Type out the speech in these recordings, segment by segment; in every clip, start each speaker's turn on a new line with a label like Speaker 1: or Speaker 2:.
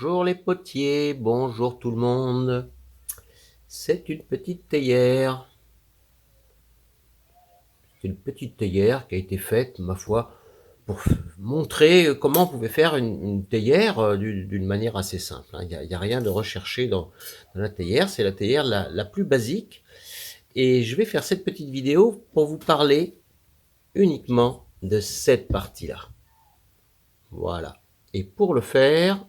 Speaker 1: Bonjour les potiers, bonjour tout le monde. C'est une petite théière. C'est une petite théière qui a été faite, ma foi, pour montrer comment on pouvait faire une théière d'une manière assez simple. Il n'y a rien de recherché dans la théière, c'est la théière la plus basique. Et je vais faire cette petite vidéo pour vous parler uniquement de cette partie-là. Voilà. Et pour le faire,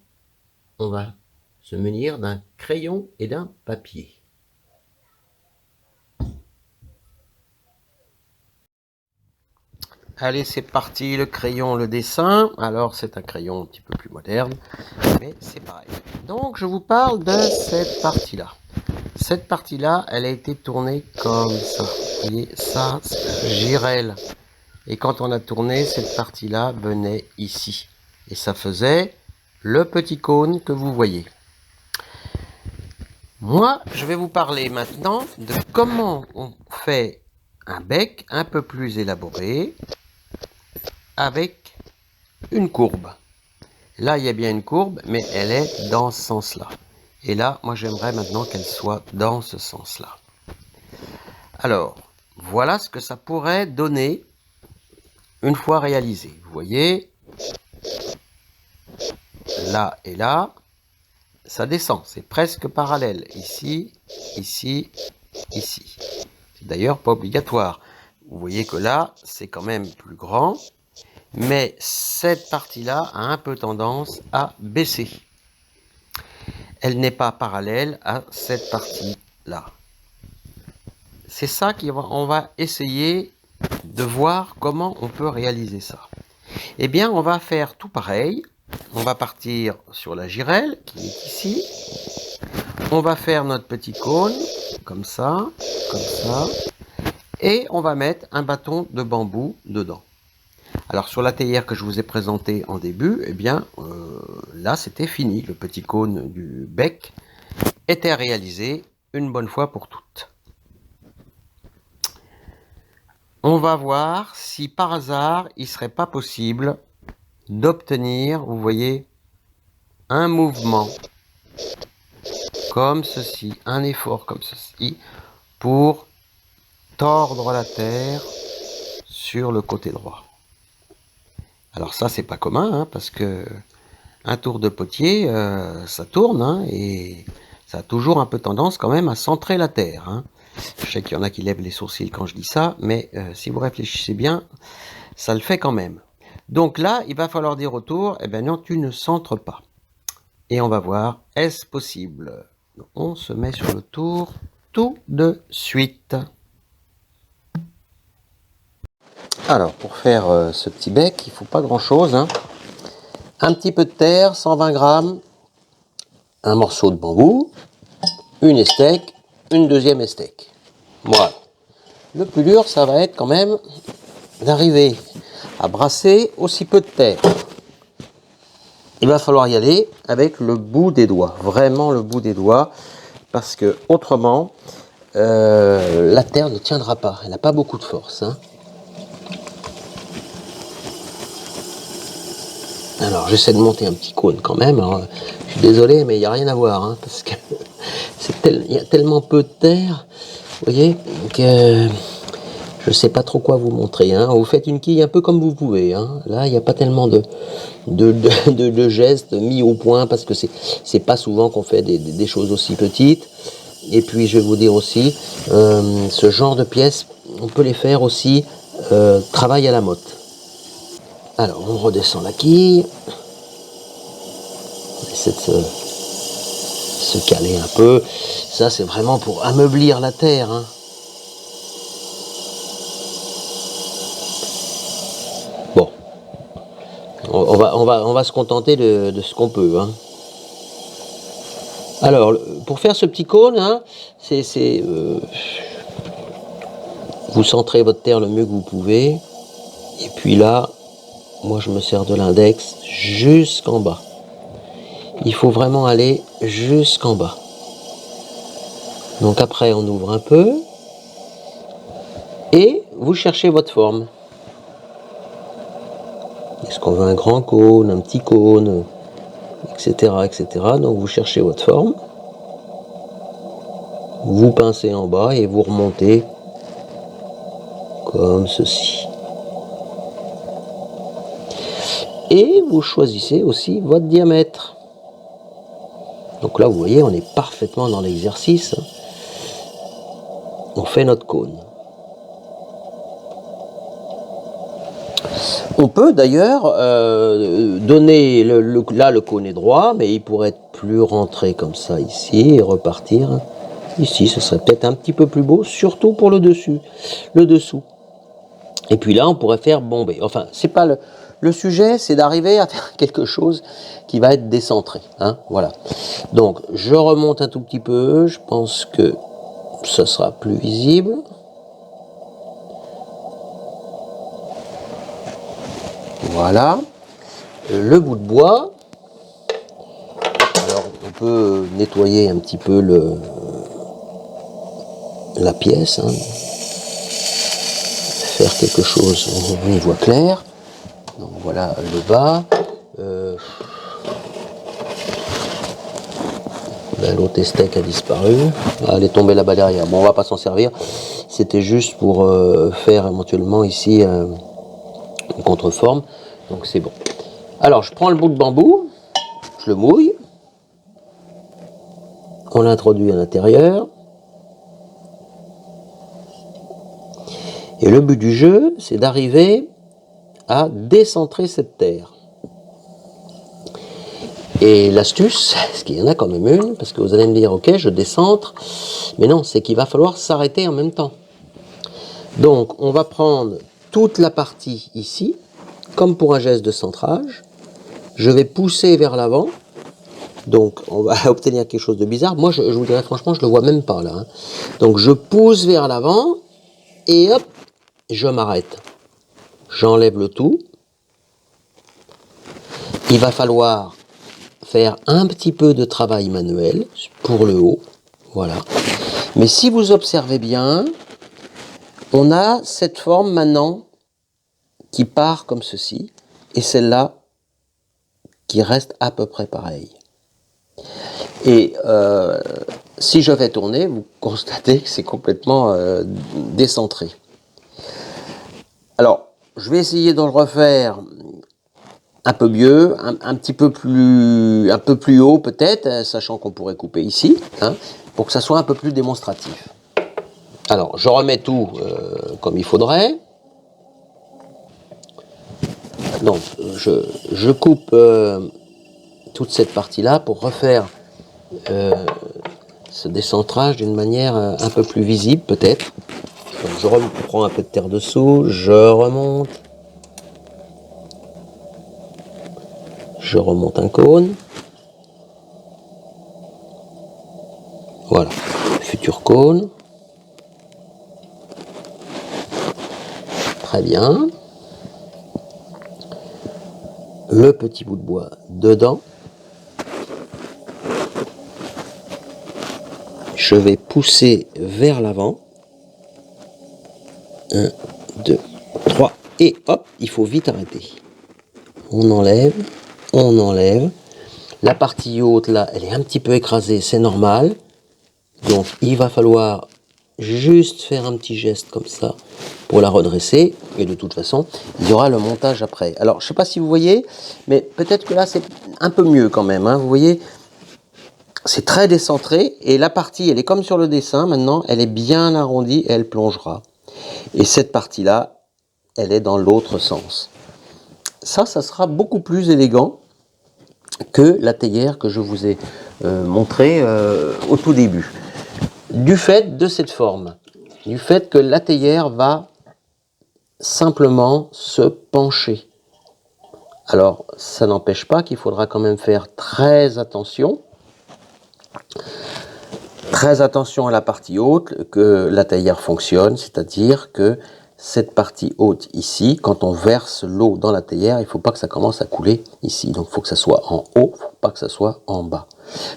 Speaker 1: on va se munir d'un crayon et d'un papier. Allez, c'est parti, le crayon, le dessin. Alors, c'est un crayon un petit peu plus moderne, mais c'est pareil. Donc, je vous parle de cette partie-là. Cette partie-là, elle a été tournée comme ça. Vous voyez, ça, c'est girelle. Et quand on a tourné, cette partie-là venait ici. Et ça faisait le petit cône que vous voyez. Moi, je vais vous parler maintenant de comment on fait un bec un peu plus élaboré avec une courbe. Là, il y a bien une courbe, mais elle est dans ce sens-là. Et là, moi, j'aimerais maintenant qu'elle soit dans ce sens-là. Alors, voilà ce que ça pourrait donner une fois réalisé. Vous voyez, là et là, ça descend. C'est presque parallèle. Ici, ici, ici. C'est d'ailleurs pas obligatoire. Vous voyez que là, c'est quand même plus grand. Mais cette partie-là a un peu tendance à baisser. Elle n'est pas parallèle à cette partie-là. C'est ça qu'on va essayer de voir comment on peut réaliser ça. Eh bien, on va faire tout pareil. On va partir sur la girelle qui est ici. On va faire notre petit cône, comme ça, et on va mettre un bâton de bambou dedans. Alors sur la théière que je vous ai présentée en début, eh bien là c'était fini. Le petit cône du bec était réalisé une bonne fois pour toutes. On va voir si par hasard il ne serait pas possible d'obtenir, vous voyez, un mouvement comme ceci, un effort comme ceci, pour tordre la terre sur le côté droit. Alors ça c'est pas commun, hein, parce que un tour de potier, ça tourne, hein, et ça a toujours un peu tendance quand même à centrer la terre. Hein. Je sais qu'il y en a qui lèvent les sourcils quand je dis ça, mais si vous réfléchissez bien, ça le fait quand même. Donc là, il va falloir dire au tour, eh ben non, tu ne centres pas. Et on va voir, est-ce possible? On se met sur le tour tout de suite. Alors, pour faire ce petit bec, il ne faut pas grand-chose. Hein. Un petit peu de terre, 120 grammes, un morceau de bambou, une estèque, une deuxième estèque. Voilà. Le plus dur, ça va être quand même d'arriver à brasser aussi peu de terre. Il va falloir y aller avec le bout des doigts, vraiment le bout des doigts, parce que autrement, la terre ne tiendra pas. Elle n'a pas beaucoup de force. Hein. Alors, j'essaie de monter un petit cône quand même. Alors, je suis désolé, mais il n'y a rien à voir, hein, parce que il y a tellement peu de terre, vous voyez, que je ne sais pas trop quoi vous montrer. Hein. Vous faites une quille un peu comme vous pouvez. Hein. Là, il n'y a pas tellement de gestes mis au point, parce que c'est pas souvent qu'on fait des choses aussi petites. Et puis, je vais vous dire aussi, ce genre de pièces, on peut les faire aussi travail à la motte. Alors, on redescend la quille. On essaie de se caler un peu. Ça, c'est vraiment pour ameublir la terre. Hein. Bon. On va se contenter de ce qu'on peut. Hein. Alors, pour faire ce petit cône, hein, vous centrez votre terre le mieux que vous pouvez. Et puis là, moi je me sers de l'index jusqu'en bas. Il faut vraiment aller jusqu'en bas. Donc après, on ouvre un peu. Et vous cherchez votre forme. Est-ce qu'on veut un grand cône, un petit cône, etc., etc. Donc vous cherchez votre forme, vous pincez en bas et vous remontez comme ceci. Et vous choisissez aussi votre diamètre. Donc là, vous voyez, on est parfaitement dans l'exercice. On fait notre cône. On peut d'ailleurs donner, là le cône est droit, mais il pourrait être plus rentré comme ça ici et repartir ici. Ce serait peut-être un petit peu plus beau, surtout pour le dessous. Et puis là, on pourrait faire bomber. Enfin, c'est pas le sujet, c'est d'arriver à faire quelque chose qui va être décentré. Hein, voilà. Donc, je remonte un tout petit peu. Je pense que ce sera plus visible. Voilà. Le bout de bois. Alors, on peut nettoyer un petit peu la pièce. Hein. Faire quelque chose, on y voit clair. Donc voilà le bas. L'autre steak a disparu. Ah, elle est tombée là-bas derrière. Bon, on va pas s'en servir. C'était juste pour faire éventuellement ici une contreforme. Donc c'est bon. Alors je prends le bout de bambou, je le mouille. On l'introduit à l'intérieur. Et le but du jeu, c'est d'arriver à décentrer cette terre. Et l'astuce, parce qu'il y en a quand même une, parce que vous allez me dire, ok, je décentre, mais non, c'est qu'il va falloir s'arrêter en même temps. Donc, on va prendre toute la partie ici, comme pour un geste de centrage. Je vais pousser vers l'avant. Donc, on va obtenir quelque chose de bizarre. Moi, je vous dirais franchement, je ne le vois même pas là. Hein. Donc, je pousse vers l'avant et hop, je m'arrête. J'enlève le tout. Il va falloir faire un petit peu de travail manuel pour le haut. Voilà. Mais si vous observez bien, on a cette forme maintenant qui part comme ceci et celle-là qui reste à peu près pareille. Et si je vais tourner, vous constatez que c'est complètement décentré. Alors, je vais essayer de le refaire un peu mieux, un peu plus haut peut-être, sachant qu'on pourrait couper ici, hein, pour que ça soit un peu plus démonstratif. Alors, je remets tout comme il faudrait. Donc, je coupe toute cette partie-là pour refaire ce décentrage d'une manière un peu plus visible peut-être. Donc, je reprends un peu de terre dessous, je remonte. Je remonte un cône. Voilà, futur cône. Très bien. Le petit bout de bois dedans. Je vais pousser vers l'avant. 1, 2, 3. Et hop, il faut vite arrêter. On enlève. On enlève. La partie haute, là, elle est un petit peu écrasée, c'est normal. Donc, il va falloir juste faire un petit geste comme ça pour la redresser. Et de toute façon, il y aura le montage après. Alors, je ne sais pas si vous voyez, mais peut-être que là, c'est un peu mieux quand même. Hein. Vous voyez, c'est très décentré. Et la partie, elle est comme sur le dessin. Maintenant, elle est bien arrondie et elle plongera. Et cette partie-là, elle est dans l'autre sens. Ça sera beaucoup plus élégant que la théière que je vous ai montrée au tout début. Du fait de cette forme, du fait que la théière va simplement se pencher. Alors, ça n'empêche pas qu'il faudra quand même faire très attention à la partie haute, que la théière fonctionne, c'est-à-dire que cette partie haute ici, quand on verse l'eau dans la théière, il ne faut pas que ça commence à couler ici. Donc il faut que ça soit en haut, il ne faut pas que ça soit en bas.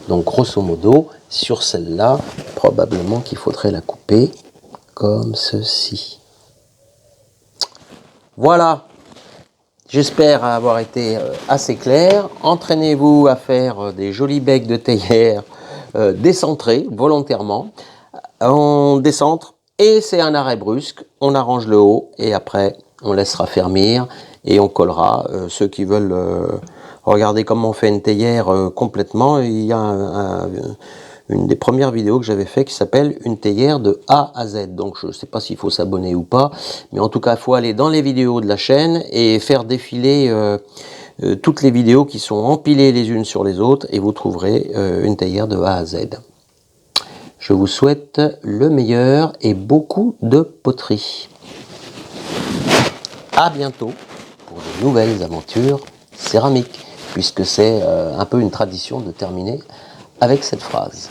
Speaker 1: Donc grosso modo, sur celle-là, probablement qu'il faudrait la couper comme ceci. Voilà. J'espère avoir été assez clair. Entraînez-vous à faire des jolis becs de théière décentrés volontairement. On décentre et c'est un arrêt brusque. On arrange le haut et après on laissera fermir et on collera. Ceux qui veulent regarder comment on fait une théière complètement, il y a une des premières vidéos que j'avais fait qui s'appelle une théière de A à Z. Donc je ne sais pas s'il faut s'abonner ou pas, mais en tout cas il faut aller dans les vidéos de la chaîne et faire défiler toutes les vidéos qui sont empilées les unes sur les autres et vous trouverez une théière de A à Z. Je vous souhaite le meilleur et beaucoup de poterie. À bientôt pour de nouvelles aventures céramiques, puisque c'est un peu une tradition de terminer avec cette phrase.